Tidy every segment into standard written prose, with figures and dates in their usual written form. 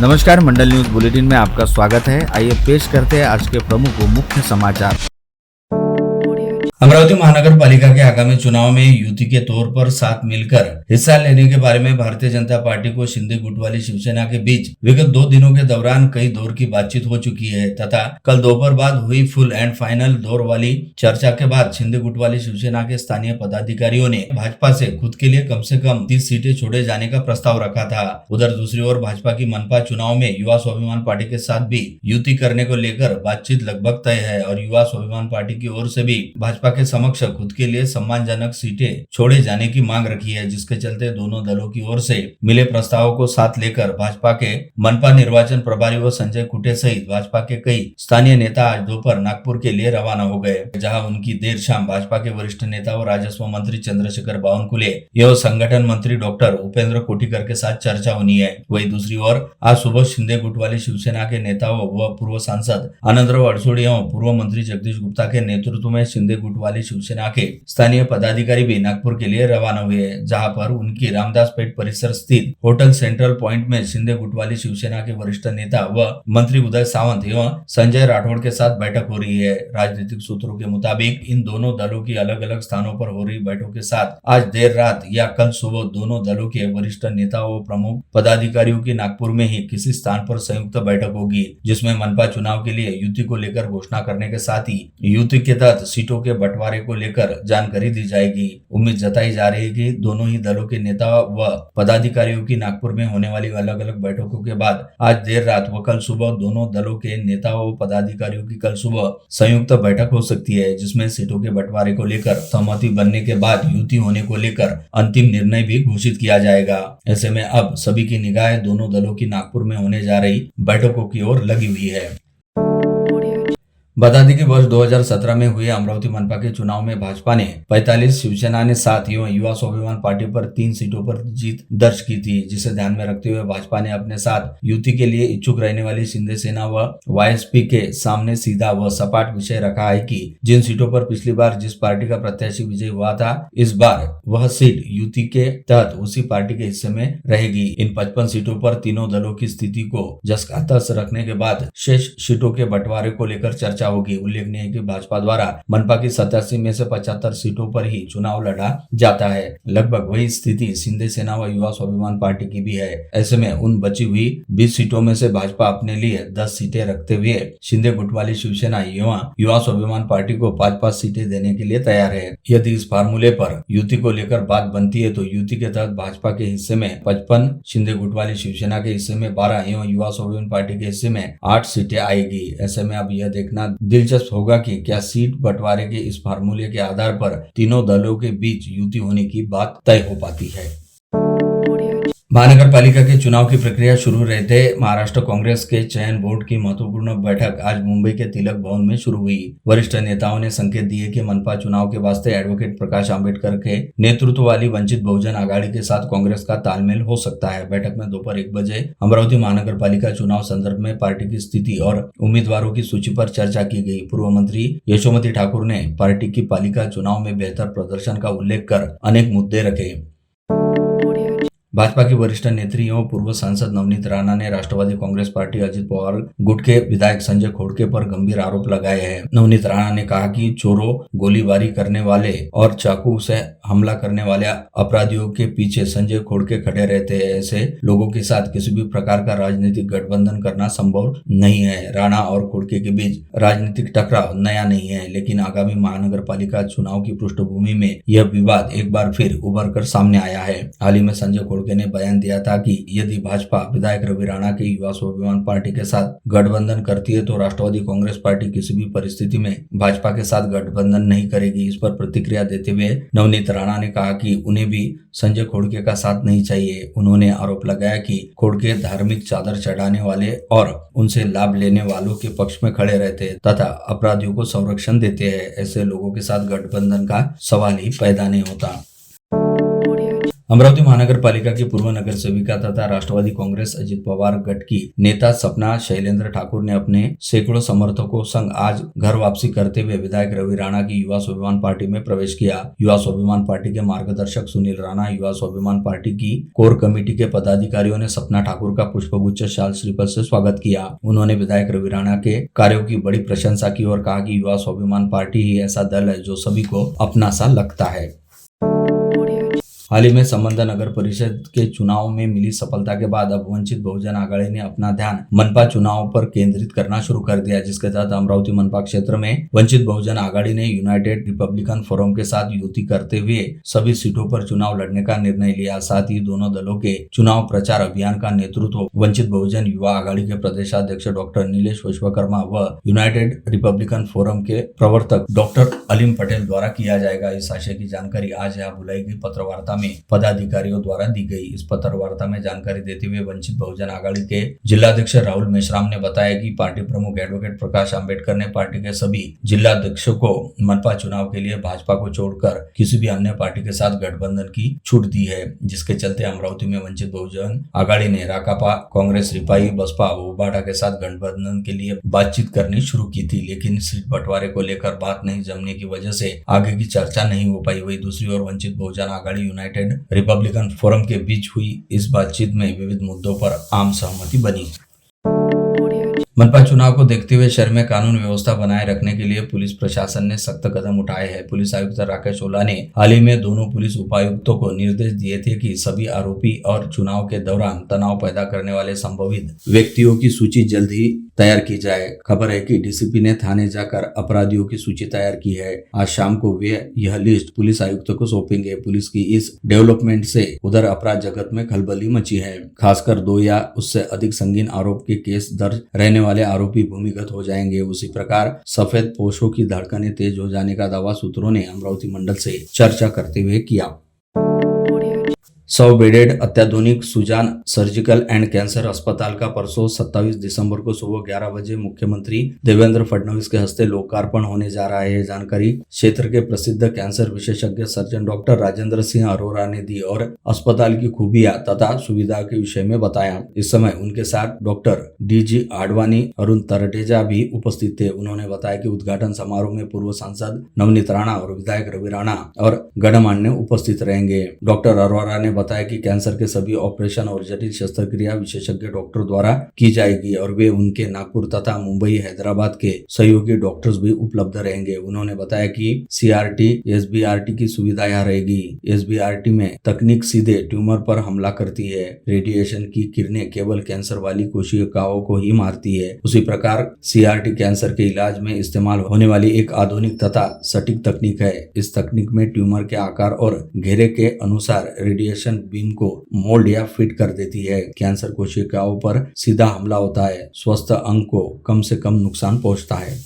नमस्कार, मंडल news bulletin में आपका स्वागत है। आइए पेश करते हैं आज के प्रमुख व मुख्य समाचार। अमरावती महानगर पालिका के आगामी चुनाव में युति के तौर पर साथ मिलकर हिस्सा लेने के बारे में भारतीय जनता पार्टी को शिंदे गुट वाली शिवसेना के बीच विगत 2 दिनों के दौरान कई दौर की बातचीत हो चुकी है तथा कल दोपहर बाद हुई फुल एंड फाइनल दौर वाली चर्चा के बाद शिंदे गुट वाली शिवसेना के स्थानीय पदाधिकारियों ने भाजपा से खुद के लिए कम से कम 30 सीटें छोड़े जाने का प्रस्ताव रखा था। उधर दूसरी ओर भाजपा की मनपा चुनाव में युवा स्वाभिमान पार्टी के साथ भी युति करने को लेकर बातचीत लगभग तय है और युवा स्वाभिमान पार्टी की ओर से भी भाजपा के समक्ष खुद के लिए सम्मानजनक सीटें छोड़े जाने की मांग रखी है, जिसके चलते दोनों दलों की ओर से मिले प्रस्तावों को साथ लेकर भाजपा के मनपा निर्वाचन प्रभारी व संजय कुटे सहित भाजपा के कई स्थानीय नेता आज दोपहर नागपुर के लिए रवाना हो गए, जहां उनकी देर शाम भाजपा के वरिष्ठ नेता व राजस्व मंत्री चंद्रशेखर बावनकुले एवं संगठन मंत्री डॉक्टर उपेंद्र कोठीकर के साथ चर्चा होनी है। वहीं दूसरी ओर आज सुबह शिंदे गुट वाली शिवसेना के नेताओं व पूर्व सांसद आनंदराव अडसोडी एवं पूर्व मंत्री जगदीश गुप्ता के नेतृत्व में शिंदे गुट वाली शिवसेना के स्थानीय पदाधिकारी भी नागपुर के लिए रवाना हुए, जहां पर उनकी रामदास पेठ परिसर स्थित होटल सेंट्रल पॉइंट में शिंदे गुट वाली शिवसेना के वरिष्ठ नेता व मंत्री उदय सावंत एवं संजय राठौड़ के साथ बैठक हो रही है। राजनीतिक सूत्रों के मुताबिक इन दोनों दलों की अलग अलग स्थानों पर हो रही बैठकों के साथ आज देर रात या कल सुबह दोनों दलों के वरिष्ठ नेताओं व प्रमुख पदाधिकारियों की नागपुर में ही किसी स्थान पर संयुक्त बैठक होगी, जिसमें मनपा चुनाव के लिए युति को लेकर घोषणा करने के साथ ही युति के तहत सीटों के बंटवारे को लेकर जानकारी दी जाएगी। उम्मीद जताई जा रही है कि दोनों ही दलों के नेता व पदाधिकारियों की नागपुर में होने वाली अलग अलग बैठकों के बाद आज देर रात व कल सुबह दोनों दलों के नेताओं व पदाधिकारियों की कल सुबह संयुक्त बैठक हो सकती है, जिसमें सीटों के बंटवारे को लेकर सहमति बनने के बाद युति होने को लेकर अंतिम निर्णय भी घोषित किया जाएगा। ऐसे में अब सभी की निगाहें दोनों दलों की नागपुर में होने जा रही बैठकों की ओर लगी हुई है। बता दें कि वर्ष 2017 में हुए अमरावती मनपा के चुनाव में भाजपा ने 45, शिवसेना ने 7 एवं युवा स्वाभिमान पार्टी पर 3 सीटों पर जीत दर्ज की थी, जिसे ध्यान में रखते हुए भाजपा ने अपने साथ युति के लिए इच्छुक रहने वाली शिंदे सेना व वाईएसपी के सामने सीधा व सपाट विषय रखा है कि जिन सीटों पर पिछली बार जिस पार्टी का प्रत्याशी विजय हुआ था, इस बार वह सीट युति के तहत उसी पार्टी के हिस्से में रहेगी। इन 55 सीटों पर तीनों दलों की स्थिति को जस का तस रखने के बाद शेष सीटों के बंटवारे को लेकर चर्चा होगी। उल्लेखनीय है कि भाजपा द्वारा मनपा की 87 में से 75 सीटों पर ही चुनाव लड़ा जाता है। लगभग वही स्थिति शिंदे सेना व युवा स्वाभिमान पार्टी की भी है। ऐसे में उन बची हुई 20 सीटों में से भाजपा अपने लिए 10 सीटें रखते हुए शिंदे गुट वाली शिवसेना एवं युवा स्वाभिमान पार्टी को 5-5 सीटें देने के लिए तैयार है। यदि इस फार्मूले पर युति को लेकर बात बनती है तो युति के तहत भाजपा के हिस्से में 55, शिंदे गुट वाली शिवसेना के हिस्से में 12 एवं युवा स्वाभिमान पार्टी के हिस्से में 8 सीटें आएगी। ऐसे में अब यह देखना दिलचस्प होगा कि क्या सीट बंटवारे के इस फार्मूले के आधार पर तीनों दलों के बीच युति होने की बात तय हो पाती है। महानगर पालिका के चुनाव की प्रक्रिया शुरू रहते महाराष्ट्र कांग्रेस के चयन बोर्ड की महत्वपूर्ण बैठक आज मुंबई के तिलक भवन में शुरू हुई। वरिष्ठ नेताओं ने संकेत दिए कि मनपा चुनाव के वास्ते एडवोकेट प्रकाश आंबेडकर के नेतृत्व वाली वंचित बहुजन आघाड़ी के साथ कांग्रेस का तालमेल हो सकता है। बैठक में दोपहर 1 बजे अमरावती महानगर पालिका चुनाव संदर्भ में पार्टी की स्थिति और उम्मीदवारों की सूची पर चर्चा की गई। पूर्व मंत्री यशोमती ठाकुर ने पार्टी की पालिका चुनाव में बेहतर प्रदर्शन का उल्लेख कर अनेक मुद्दे रखे। भाजपा की वरिष्ठ नेत्री एवं पूर्व सांसद नवनीत राणा ने राष्ट्रवादी कांग्रेस पार्टी अजित पवार गुट के विधायक संजय खोड़के पर गंभीर आरोप लगाए हैं। नवनीत राणा ने कहा कि चोरों, गोलीबारी करने वाले और चाकू से हमला करने वाले अपराधियों के पीछे संजय खोड़के खड़े रहते हैं। ऐसे लोगों के साथ किसी भी प्रकार का राजनीतिक गठबंधन करना संभव नहीं है। राणा और खोड़के के बीच राजनीतिक टकराव नया नहीं है, लेकिन आगामी महानगर पालिका चुनाव की पृष्ठभूमि में यह विवाद एक बार फिर उभर कर सामने आया है। हाल ही में संजय खोड़के ने बयान दिया था कि यदि भाजपा विधायक रवि राणा की युवा स्वाभिमान पार्टी के साथ गठबंधन करती है तो राष्ट्रवादी कांग्रेस पार्टी किसी भी परिस्थिति में भाजपा के साथ गठबंधन नहीं करेगी। इस पर प्रतिक्रिया देते हुए नवनीत राणा ने कहा कि उन्हें भी संजय खोड़के का साथ नहीं चाहिए। उन्होंने आरोप लगाया कि खोड़के धार्मिक चादर चढ़ाने वाले और उनसे लाभ लेने वालों के पक्ष में खड़े रहते तथा अपराधियों को संरक्षण देते हैं। ऐसे लोगों के साथ गठबंधन का सवाल ही पैदा नहीं होता। अमरावती महानगर पालिका की पूर्व नगर सेविका तथा राष्ट्रवादी कांग्रेस अजित पवार गट की नेता सपना शैलेंद्र ठाकुर ने अपने सैकड़ों समर्थकों संग आज घर वापसी करते हुए विधायक रवि राणा की युवा स्वाभिमान पार्टी में प्रवेश किया। युवा स्वाभिमान पार्टी के मार्गदर्शक सुनील राणा, युवा स्वाभिमान पार्टी की कोर कमेटी के पदाधिकारियों ने सपना ठाकुर का पुष्पगुच्छ शाल श्रीफल से स्वागत किया। उन्होंने विधायक रवि राणा के कार्यों की बड़ी प्रशंसा की और कहा कि युवा स्वाभिमान पार्टी ही ऐसा दल है जो सभी को अपना सा लगता है। हाल ही में संबंध नगर परिषद के चुनाव में मिली सफलता के बाद अब वंचित बहुजन आघाड़ी ने अपना ध्यान मनपा चुनाव पर केंद्रित करना शुरू कर दिया, जिसके तहत अमरावती मनपा क्षेत्र में वंचित बहुजन आघाड़ी ने यूनाइटेड रिपब्लिकन फोरम के साथ युति करते हुए सभी सीटों पर चुनाव लड़ने का निर्णय लिया। साथ ही दोनों दलों के चुनाव प्रचार अभियान का नेतृत्व वंचित बहुजन युवा आघाड़ी के प्रदेशाध्यक्ष डॉक्टर नीलेश विश्वकर्मा व यूनाइटेड रिपब्लिकन फोरम के प्रवर्तक डॉक्टर अलीम पटेल द्वारा किया जाएगा। इस आशय की जानकारी आज यहाँ बुलाई गई पत्रवार्ता में पदाधिकारियों द्वारा दी गई। इस पत्रवार्ता में जानकारी देते हुए वंचित बहुजन आघाड़ी के जिलाध्यक्ष राहुल मेश्राम ने बताया कि पार्टी प्रमुख एडवोकेट प्रकाश आंबेडकर ने पार्टी के सभी जिलाध्यक्षों को मनपा चुनाव के लिए भाजपा को छोड़कर किसी भी अन्य पार्टी के साथ गठबंधन की छूट दी है, जिसके चलते अमरावती में वंचित बहुजन आघाड़ी ने राकापा, कांग्रेस, रिपाई, बसपा व उबाडा के साथ गठबंधन के लिए बातचीत करनी शुरू की थी, लेकिन सीट बंटवारे को लेकर बात नहीं जमने की वजह से आगे की चर्चा नहीं हो पाई। वही दूसरी ओर Vanchit Bahujan Aghadi United Republican forum के बीच हुई इस बातचीत में विविध मुद्दों पर आम सहमति बनी। मनपा चुनाव को देखते हुए शहर में कानून व्यवस्था बनाए रखने के लिए पुलिस प्रशासन ने सख्त कदम उठाए हैं। पुलिस आयुक्त राकेश ओला ने हाल ही में दोनों पुलिस उपायुक्तों को निर्देश दिए थे कि सभी आरोपी और चुनाव के दौरान तनाव पैदा करने वाले संभावित व्यक्तियों की सूची जल्द ही तैयार की जाए। खबर है कि डीसीपी ने थाने जाकर अपराधियों की सूची तैयार की है। आज शाम को वे यह लिस्ट पुलिस आयुक्त को सौंपेंगे। पुलिस की इस डेवलपमेंट से उधर अपराध जगत में खलबली मची है। खासकर 2 या उससे अधिक संगीन आरोप के केस दर्ज रहने वाले आरोपी भूमिगत हो जाएंगे। उसी प्रकार सफेद पोशों की धड़कनें तेज हो जाने का दावा सूत्रों ने अमरावती मंडल से चर्चा करते हुए किया। 100 बेडेड अत्याधुनिक सुजान सर्जिकल एंड कैंसर अस्पताल का परसों 27 दिसंबर को सुबह 11 बजे मुख्यमंत्री देवेंद्र फडणवीस के हस्ते लोकार्पण होने जा रहा है। जानकारी क्षेत्र के प्रसिद्ध कैंसर विशेषज्ञ सर्जन डॉक्टर राजेंद्र सिंह अरोरा ने दी और अस्पताल की खूबियां तथा सुविधा के विषय में बताया। इस समय उनके साथ डॉक्टर DG आडवाणी, अरुण तरटेजा भी उपस्थित थे। उन्होंने बताया कि उद्घाटन समारोह में पूर्व सांसद नवनीत राणा और विधायक रवि राणा और गणमान्य उपस्थित रहेंगे। डॉक्टर अरोरा ने बताया कि कैंसर के सभी ऑपरेशन और जटिल शस्त्रक्रिया विशेषज्ञ डॉक्टर द्वारा की जाएगी और वे उनके नागपुर तथा मुंबई, हैदराबाद के सहयोगी डॉक्टर्स भी उपलब्ध रहेंगे। उन्होंने बताया कि CRT, SBRT की सुविधा यहाँ रहेगी। SBRT में तकनीक सीधे ट्यूमर पर हमला करती है। रेडिएशन की किरणें केवल कैंसर वाली कोशिकाओं को ही मारती है। उसी प्रकार CRT कैंसर के इलाज में इस्तेमाल होने वाली एक आधुनिक तथा सटीक तकनीक है। इस तकनीक में ट्यूमर के आकार और घेरे के अनुसार रेडिएशन बीम को मोल्ड या फिट कर देती है। कैंसर कोशिकाओं पर सीधा हमला होता है। स्वस्थ अंग को कम से कम नुकसान पहुंचता है।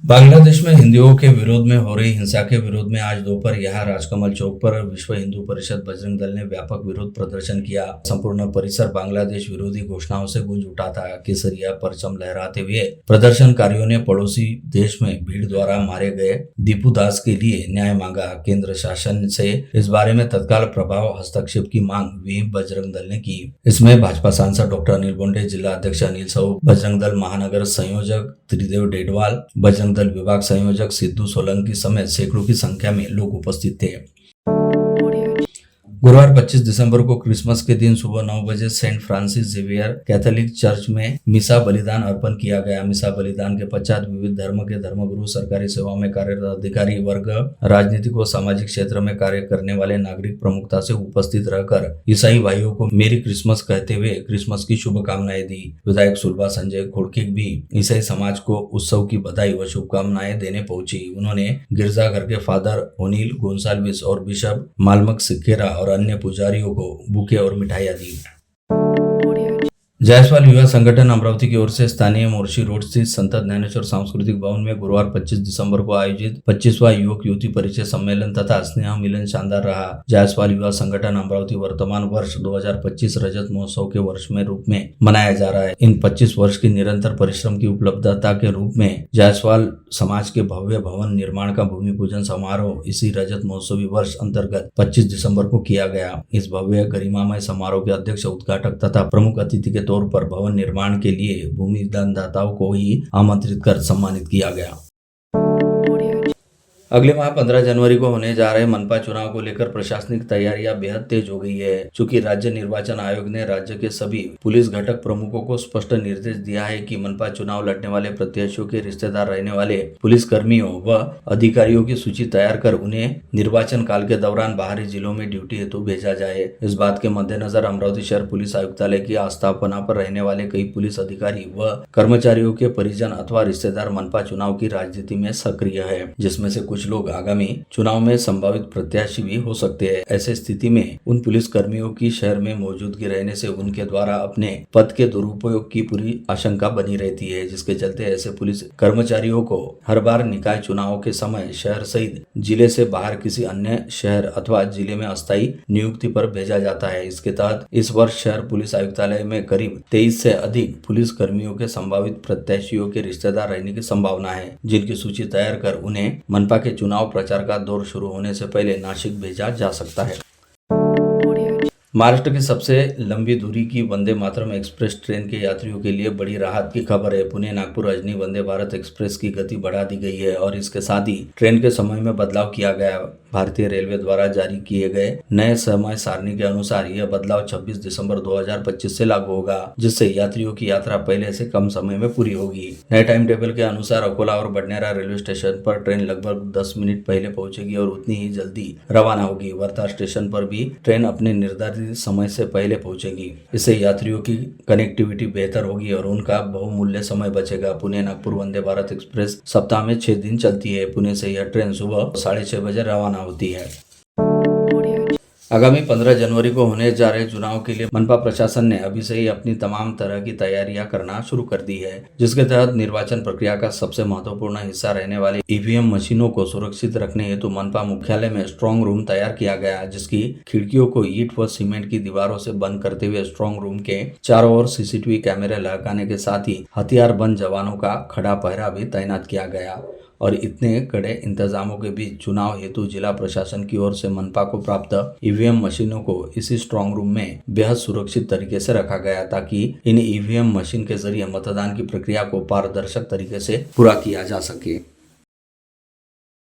बांग्लादेश में हिंदुओं के विरोध में हो रही हिंसा के विरोध में आज दोपहर यहाँ राजकमल चौक पर विश्व हिंदू परिषद बजरंग दल ने व्यापक विरोध प्रदर्शन किया। संपूर्ण परिसर बांग्लादेश विरोधी घोषणाओं से गूंज उठा था। केसरिया परचम लहराते हुए प्रदर्शनकारियों ने पड़ोसी देश में भीड़ द्वारा मारे गए दीपू दास के लिए न्याय मांगा। केंद्र शासन से इस बारे में तत्काल प्रभाव हस्तक्षेप की मांग भी बजरंग दल ने की। इसमें भाजपा सांसद डॉक्टर अनिल बोंडे, जिला अध्यक्ष अनिल साहू, बजरंग दल महानगर संयोजक त्रिदेव डेडवाल, बजरंग दल विभाग संयोजक सिद्धू सोलंकी समेत सैकड़ों की संख्या में लोग उपस्थित थे। गुरुवार 25 दिसंबर को क्रिसमस के दिन सुबह 9 बजे Saint Francis Xavier Catholic church में मिसा बलिदान अर्पण किया गया। मिसा बलिदान के पश्चात विविध धर्म के धर्मगुरु, सरकारी सेवा में कार्यरत अधिकारी वर्ग, राजनीतिक व सामाजिक क्षेत्र में कार्य करने वाले नागरिक प्रमुखता से उपस्थित रहकर ईसाई भाइयों को मेरी क्रिसमस कहते हुए क्रिसमस की शुभकामनाएं दी। विधायक सुलभा संजय खोड़किक भी ईसाई समाज को उत्सव की बधाई व शुभकामनाएं देने पहुंची। उन्होंने गिरजाघर के फादर ओनील गोंसाल्विस और बिशप मालमक सिक्केरा और अन्य पुजारियों को बुके और मिठाइयां दी। जायसवाल युवा संगठन अमरावती की ओर से स्थानीय मोर्शी रोड स्थित संत ज्ञानेश्वर सांस्कृतिक भवन में गुरुवार 25 दिसंबर को आयोजित 25वां युवक युवती परिचय सम्मेलन तथा स्नेह मिलन शानदार रहा। जायसवाल युवा संगठन अमरावती वर्तमान वर्ष 2025 रजत महोत्सव के वर्ष में रूप में मनाया जा रहा है। इन 25 वर्ष की निरंतर परिश्रम की उपलब्धता के रूप में जायसवाल समाज के भव्य भवन निर्माण का भूमि पूजन समारोह इसी रजत महोत्सवी वर्ष अंतर्गत 25 दिसंबर को किया गया। इस भव्य गरिमामय समारोह के अध्यक्ष उद्घाटक तथा प्रमुख अतिथि के तौर पर भवन निर्माण के लिए भूमि दानदाताओं को ही आमंत्रित कर सम्मानित किया गया। अगले माह 15 जनवरी को होने जा रहे मनपा चुनाव को लेकर प्रशासनिक तैयारियां बेहद तेज हो गई है। चूंकि राज्य निर्वाचन आयोग ने राज्य के सभी पुलिस घटक प्रमुखों को स्पष्ट निर्देश दिया है कि मनपा चुनाव लड़ने वाले प्रत्याशियों के रिश्तेदार रहने वाले पुलिस कर्मियों व अधिकारियों की सूची तैयार कर उन्हें निर्वाचन काल के दौरान बाहरी जिलों में ड्यूटी हेतु भेजा जाए। इस बात के मद्देनजर अमरावती शहर पुलिस आयुक्तालय की आस्थापना पर रहने वाले कई पुलिस अधिकारी व कर्मचारियों के परिजन अथवा रिश्तेदार मनपा चुनाव की राजनीति में सक्रिय है, जिसमें से कुछ लोग आगामी चुनाव में संभावित प्रत्याशी भी हो सकते हैं। ऐसे स्थिति में उन पुलिस कर्मियों की शहर में मौजूदगी रहने से उनके द्वारा अपने पद के दुरुपयोग की पूरी आशंका बनी रहती है, जिसके चलते ऐसे पुलिस कर्मचारियों को हर बार निकाय चुनाव के समय शहर सहित जिले से बाहर किसी अन्य शहर अथवा जिले में अस्थायी नियुक्ति पर भेजा जाता है। इसके तहत इस वर्ष शहर पुलिस आयुक्तालय में करीब 23 से अधिक पुलिस कर्मियों के संभावित प्रत्याशियों के रिश्तेदार रहने की संभावना है, जिनकी सूची तैयार कर उन्हें मनपा के चुनाव प्रचार का दौर शुरू होने से पहले नासिक भेजा जा सकता है। महाराष्ट्र की सबसे लंबी दूरी की वंदे मातरम एक्सप्रेस ट्रेन के यात्रियों के लिए बड़ी राहत की खबर है। पुणे नागपुर अजनी वंदे भारत एक्सप्रेस की गति बढ़ा दी गई है और इसके साथ ही ट्रेन के समय में बदलाव किया गया। भारतीय रेलवे द्वारा जारी किए गए नए समय सारणी के अनुसार यह बदलाव 26 दिसंबर 2025 से लागू होगा, जिससे यात्रियों की यात्रा पहले से कम समय में पूरी होगी। नए टाइम टेबल के अनुसार अकोला और बडनेरा रेलवे स्टेशन पर ट्रेन लगभग 10 मिनट पहले पहुंचेगी और उतनी ही जल्दी रवाना होगी। वर्धा स्टेशन पर भी ट्रेन अपने निर्धारित समय से पहले पहुंचेगी। इससे यात्रियों की कनेक्टिविटी बेहतर होगी और उनका बहुमूल्य समय बचेगा। पुणे नागपुर वंदे भारत एक्सप्रेस सप्ताह में 6 दिन चलती है। पुणे से यह ट्रेन सुबह 6:30 बजे रवाना होती है। आगामी 15 जनवरी को होने जा रहे चुनाव के लिए मनपा प्रशासन ने अभी से ही अपनी तमाम तरह की तैयारियां करना शुरू कर दी है, जिसके तहत निर्वाचन प्रक्रिया का सबसे महत्वपूर्ण हिस्सा रहने वाले ईवीएम मशीनों को सुरक्षित रखने हेतु मनपा मुख्यालय में स्ट्रांग रूम तैयार किया गया, जिसकी खिड़कियों को ईंट व सीमेंट की दीवारों से बंद करते हुए स्ट्रांग रूम के चारों ओर सीसीटीवी कैमरे लगाने के साथ ही हथियारबंद जवानों का खड़ा पहरा भी तैनात किया गया। और इतने कड़े इंतजामों के बीच चुनाव हेतु जिला प्रशासन की ओर से मनपा को प्राप्त ईवीएम मशीनों को इसी स्ट्रांग रूम में बेहद सुरक्षित तरीके से रखा गया, ताकि इन ईवीएम मशीन के जरिए मतदान की प्रक्रिया को पारदर्शक तरीके से पूरा किया जा सके।